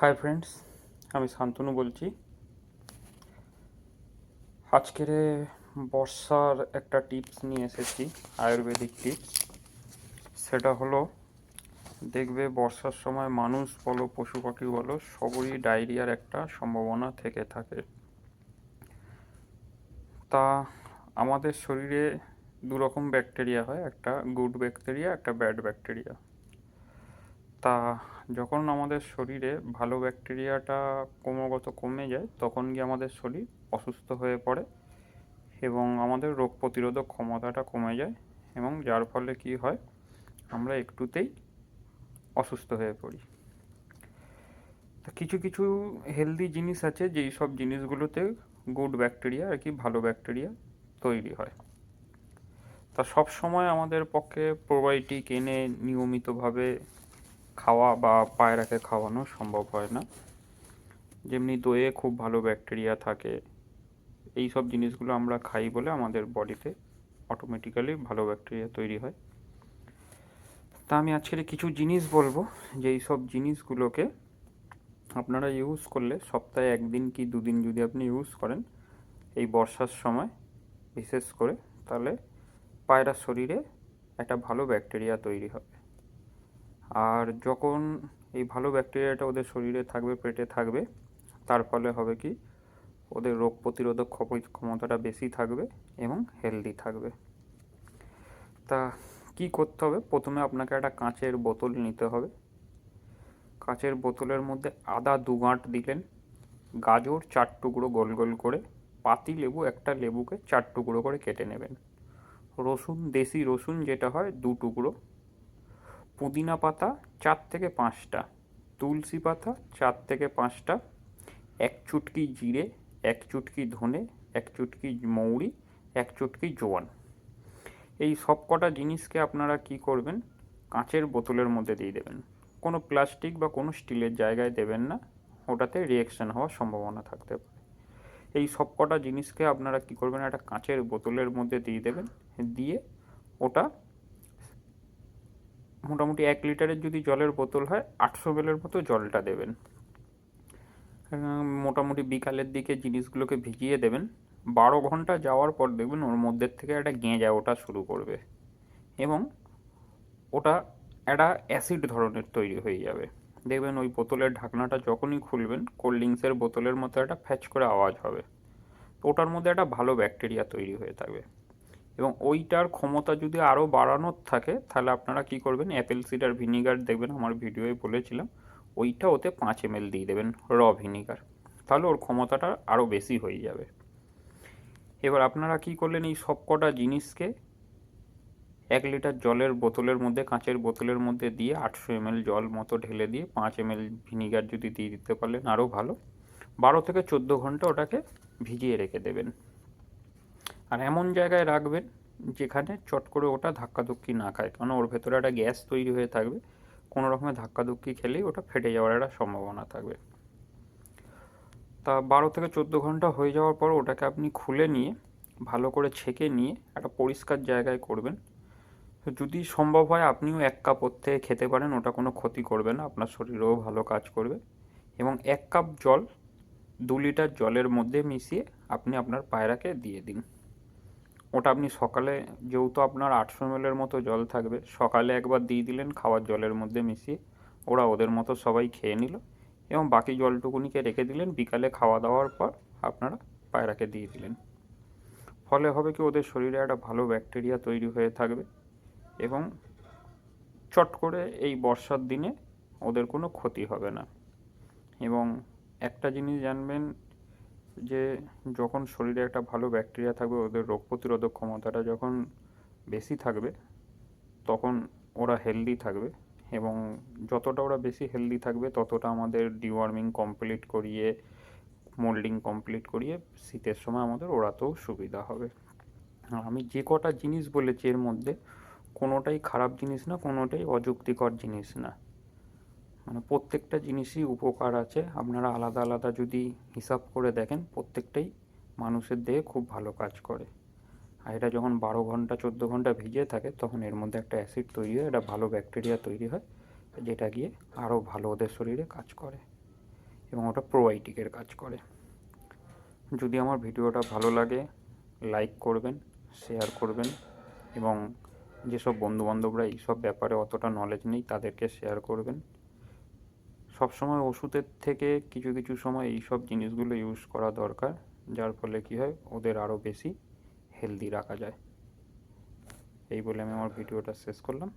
Hi friends, আমি শান্তনু বলছি। আজকের বর্ষার একটা টিপস নিয়ে এসেছি, আয়ুর্বেদিক টিপস। সেটা হলো, দেখবে বর্ষার সময় মানুষ বলো পশু পাখি বলো সবরই ডায়রিয়ার একটা সম্ভাবনা থেকে থাকে। তা আমাদের শরীরে দু রকম ব্যাকটেরিয়া হয়, একটা গুড ব্যাকটেরিয়া, একটা ব্যাড ব্যাকটেরিয়া। তা যখন আমাদের শরীরে ভালো ব্যাকটেরিয়াটা ক্রমাগত কমে যায়, তখন গিয়ে আমাদের শরীর অসুস্থ হয়ে পড়ে এবং আমাদের রোগ প্রতিরোধক ক্ষমতাটা কমে যায়, এবং যার ফলে কি হয়, আমরা একটুতেই অসুস্থ হয়ে পড়ি। তা কিছু কিছু হেলদি জিনিস আছে যেই সব জিনিসগুলোতে গুড ব্যাকটেরিয়া আর কি ভালো ব্যাকটেরিয়া তৈরি হয়। তা সব সময় আমাদের পক্ষে প্রোবায়োটিক এনে নিয়মিতভাবে খাওয়া বা পায়রাকে খাওয়ানো সম্ভব হয় না। যেমনি দইয়ে খুব ভালো ব্যাকটেরিয়া থাকে, এই সব জিনিসগুলো আমরা খাই বলে আমাদের বডিতে অটোমেটিক্যালি ভালো ব্যাকটেরিয়া তৈরি হয়। তা আমি আজকে কিছু জিনিস বলবো, যেই সব জিনিসগুলোকে আপনারা ইউজ করলে সপ্তাহে একদিন কি দুদিন যদি আপনি ইউজ করেন এই বর্ষার সময় বিশেষ করে, তাহলে পায়রার শরীরে একটা ভালো ব্যাকটেরিয়া তৈরি হবে। আর যখন এই ভালো ব্যাকটেরিয়াটা ওদের শরীরে থাকবে, পেটে থাকবে, তার ফলে হবে কি, ওদের রোগ প্রতিরোধক ক্ষমতাটা বেশি থাকবে এবং হেলদি থাকবে। তা কি করতে হবে, প্রথমে আপনাকে একটা কাঁচের বোতল নিতে হবে। কাঁচের বোতলের মধ্যে আদা 2 গাঁট দিলেন, গাজর 4 টুকরো গোল গোল করে, পাতি লেবু একটা লেবুকে 4 টুকরো করে কেটে নেবেন, রসুন দেশি রসুন যেটা হয় 2 টুকরো, পুদিনা পাতা 4 থেকে 5টা, তুলসী পাতা 4 থেকে 5টা, এক চুটকি জিরে, এক চুটকি ধনে, এক চুটকি মৌরি, এক চুটকি জোয়ান। এই সব কটা জিনিসকে আপনারা কি করবেন, কাঁচের বোতলের মধ্যে দিয়ে দেবেন। কোনো প্লাস্টিক বা কোনো স্টিলের জায়গায় দেবেন না, ওটাতে রিয়েকশন হওয়ার সম্ভাবনা থাকতে পারে। এই সব কটা জিনিসকে আপনারা কি করবেন, একটা কাঁচের বোতলের মধ্যে দিয়ে দেবেন। দিয়ে ওটা মোটামুটি 1 লিটারের যদি জলের বোতল হয় 800 ml মতো জলটা দেবেন। মোটামুটি বিকালের দিকে জিনিসগুলোকে ভিজিয়ে দেবেন। 12 ঘন্টা যাওয়ার পর দেখবেন ওর মধ্যে থেকে একটা গেঁজা ওটা শুরু করবে, এবং ওটা একটা অ্যাসিড ধরনের তৈরি হয়ে যাবে। দেখবেন ওই বোতলের ঢাকনাটা যখনই খুলবেন, কোল্ড ড্রিঙ্কসের বোতলের মতো একটা ফ্যাচ করে আওয়াজ হবে। তো ওটার মধ্যে একটা ভালো ব্যাকটেরিয়া তৈরি হয়ে থাকবে, এবং ওইটার ক্ষমতা যদি আরও বাড়ানোর থাকে, তাহলে আপনারা কি করবেন, অ্যাপেল সিডার ভিনিগার, দেখবেন আমার ভিডিওয়ে বলেছিলাম, ওইটা ওতে 5 ml দিয়ে দেবেন, র ভিনিগার। তাহলে ওর ক্ষমতাটা আরও বেশি হয়ে যাবে। এবার আপনারা কি করলেন, এই সব কটা জিনিসকে 1 লিটার জলের বোতলের মধ্যে, কাঁচের বোতলের মধ্যে দিয়ে 800 ml জল মতো ঢেলে দিয়ে 5 ml ভিনিগার যদি দিয়ে দিতে পারলেন আরও ভালো। 12 থেকে 14 ঘন্টা ওটাকে ভিজিয়ে রেখে দেবেন, আর এমন জায়গায় রাখবেন যেখানে চট করে ওটা ধাক্কাধুক্কি না খায়, কারণ ওর ভেতরে একটা গ্যাস তৈরি হয়ে থাকবে, কোনো রকমের ধাক্কাধুক্কি খেলেই ওটা ফেটে যাওয়ার একটা সম্ভাবনা থাকবে। তা 12 থেকে 14 ঘন্টা হয়ে যাওয়ার পর ওটাকে আপনি খুলে নিয়ে ভালো করে ছেঁকে নিয়ে একটা পরিষ্কার জায়গায় করবেন। যদি সম্ভব হয় আপনিও 1 কাপ ওর থেকে খেতে পারেন, ওটা কোনো ক্ষতি করবে না, আপনার শরীরেও ভালো কাজ করবে। এবং 1 কাপ জল 2 লিটার জলের মধ্যে মিশিয়ে আপনি আপনার পায়রাকে দিয়ে দিন। ওটা আপনি সকালে, যেহেতু আপনার 800 ml মতো জল থাকবে, সকালে একবার দিয়ে দিলেন খাওয়ার জলের মধ্যে মিশিয়ে, ওরা ওদের মতো সবাই খেয়ে নিল, এবং বাকি জলটুকুনিকে রেখে দিলেন, বিকালে খাওয়া দাওয়ার পর আপনারা পায়রাকে দিয়ে দিলেন। ফলে হবে কি, ওদের শরীরে একটা ভালো ব্যাকটেরিয়া তৈরি হয়ে থাকবে, এবং চট করে এই বর্ষার দিনে ওদের কোনো ক্ষতি হবে না। এবং একটা জিনিস জানবেন, যে যখন শরীরে একটা ভালো ব্যাকটেরিয়া থাকবে, ওদের রোগ প্রতিরোধক ক্ষমতাটা যখন বেশি থাকবে, তখন ওরা হেলদি থাকবে, এবং যতটা ওরা বেশি হেলদি থাকবে ততটা আমাদের ডিওয়ার্মিং কমপ্লিট করিয়ে, মোল্ডিং কমপ্লিট করিয়ে শীতের সময় আমাদের ওড়াতেও সুবিধা হবে। আর আমি যে কটা জিনিস বলেছি এর মধ্যে কোনোটাই খারাপ জিনিস না, কোনোটাই অযুক্তিকর জিনিস না, মানে প্রত্যেকটা জিনিসই উপকার আছে। আপনারা আলাদা আলাদা যদি হিসাব করে দেখেন, প্রত্যেকটাই মানুষের দেহে খুব ভালো কাজ করে। আর এটা যখন 12 ঘন্টা 14 ঘন্টা ভিজে থাকে, তখন এর মধ্যে একটা অ্যাসিড তৈরি হয়, একটা ভালো ব্যাকটেরিয়া তৈরি হয়, যেটা গিয়ে আরও ভালো ওদের শরীরে কাজ করে। এবং ওটা প্রোবায়োটিকের কাজ করে। যদি আমার ভিডিওটা ভালো লাগে লাইক করবেন, শেয়ার করবেন এবং যেসব বন্ধুবান্ধবরা এইসব ব্যাপারে অতটা নলেজ নেই তাদেরকে শেয়ার করবেন। সবসময় ওষুধের থেকে কিছু কিছু সময় এইসব জিনিসগুলো ইউজ করা দরকার, যার ফলে কী হয় ওদের আরও বেশি হেলদি রাখা যায়। এই বলে আমি আমার ভিডিওটা শেষ করলাম।